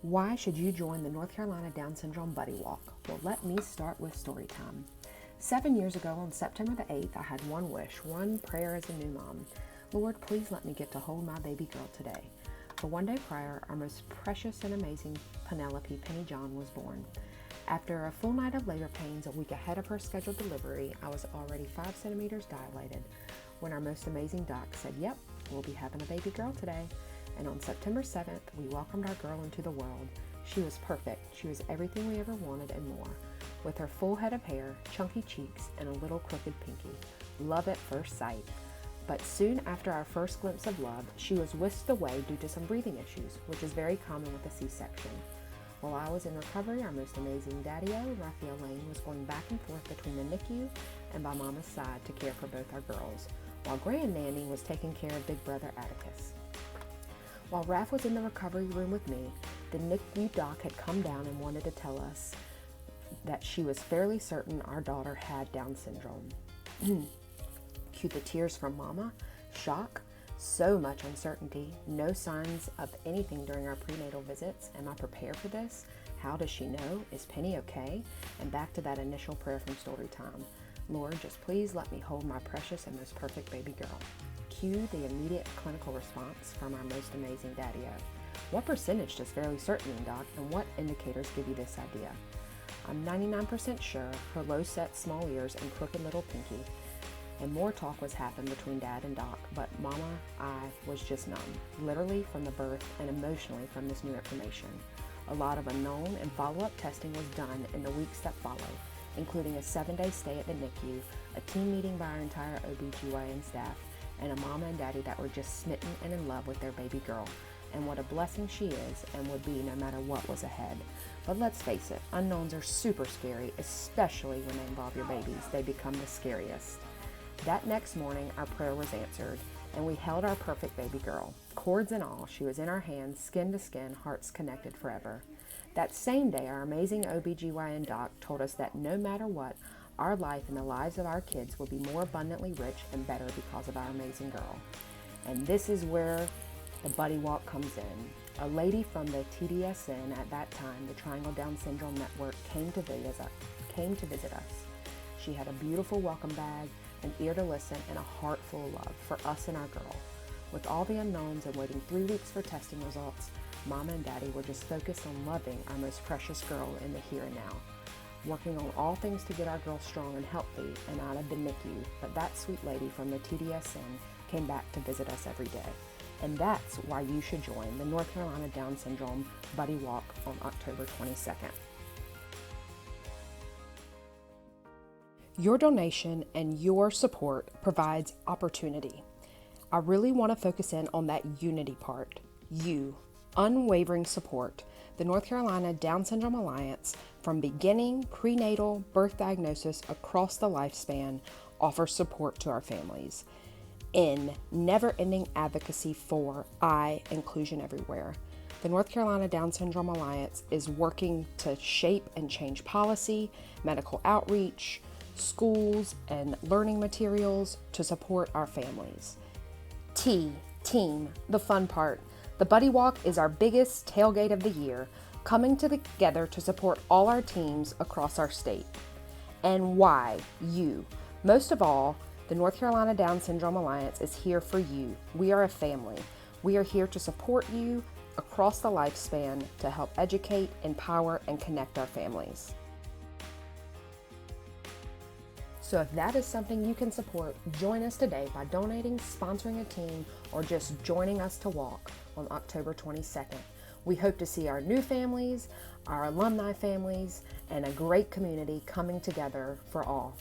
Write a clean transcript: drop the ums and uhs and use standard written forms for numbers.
Why should you join the North Carolina Down Syndrome Buddy Walk? Well, let me start with story time. 7 years ago on September the 8th, I had one wish, one prayer as a new mom. Lord, please let me get to hold my baby girl today. For one day prior, our most precious and amazing Penelope Penny John was born. After a full night of labor pains a week ahead of her scheduled delivery, I was already 5 centimeters dilated when our most amazing doc said, yep, we'll be having a baby girl today. And on September 7th, we welcomed our girl into the world. She was perfect. She was everything we ever wanted and more. With her full head of hair, chunky cheeks, and a little crooked pinky. Love at first sight. But soon after our first glimpse of love, she was whisked away due to some breathing issues, which is very common with a C-section. While I was in recovery, our most amazing daddy-o, Raphael Lane, was going back and forth between the NICU and by Mama's side to care for both our girls, while Grand Nanny was taking care of big brother Atticus. While Raph was in the recovery room with me, the NICU doc had come down and wanted to tell us that she was fairly certain our daughter had Down syndrome. Cue the tears from Mama, shock, so much uncertainty, no signs of anything during our prenatal visits. Am I prepared for this? How does she know? Is Penny okay? And back to that initial prayer from story time. Lord, just please let me hold my precious and most perfect baby girl. Cue the immediate clinical response from our most amazing daddy-o. What percentage does fairly certain mean, Doc, and what indicators give you this idea? I'm 99% sure her low-set small ears and crooked little pinky. And more talk was happened between Dad and Doc, but Mama, I was just numb, literally from the birth and emotionally from this new information. A lot of unknown and follow-up testing was done in the weeks that followed, including a 7-day stay at the NICU, a team meeting by our entire OBGYN staff, and a Mama and Daddy that were just smitten and in love with their baby girl, and what a blessing she is and would be no matter what was ahead. But let's face it, unknowns are super scary, especially when they involve your babies. They become the scariest. That next morning, our prayer was answered, and we held our perfect baby girl. Cords and all, she was in our hands, skin to skin, hearts connected forever. That same day, our amazing OBGYN doc told us that no matter what, our life and the lives of our kids will be more abundantly rich and better because of our amazing girl. And this is where the Buddy Walk comes in. A lady from the TDSN at that time, the Triangle Down Syndrome Network, came to visit us. She had a beautiful welcome bag, an ear to listen, and a heart full of love for us and our girl. With all the unknowns and waiting 3 weeks for testing results, Mama and Daddy were just focused on loving our most precious girl in the here and now, working on all things to get our girl strong and healthy and out of the NICU. But that sweet lady from the TDSN came back to visit us every day. And that's why you should join the North Carolina Down Syndrome Buddy Walk on October 22nd. Your donation and your support provides opportunity. I really want to focus in on that unity part. You, unwavering support. The North Carolina Down Syndrome Alliance, from beginning, prenatal, birth diagnosis, across the lifespan, offers support to our families in never-ending advocacy for inclusion everywhere. The North Carolina Down Syndrome Alliance is working to shape and change policy, medical outreach, schools, and learning materials to support our families. Team, the fun part. The Buddy Walk is our biggest tailgate of the year, coming together to support all our teams across our state. And why you? Most of all, the North Carolina Down Syndrome Alliance is here for you. We are a family. We are here to support you across the lifespan to help educate, empower, and connect our families. So if that is something you can support, join us today by donating, sponsoring a team, or just joining us to walk on October 22nd. We hope to see our new families, our alumni families, and a great community coming together for all.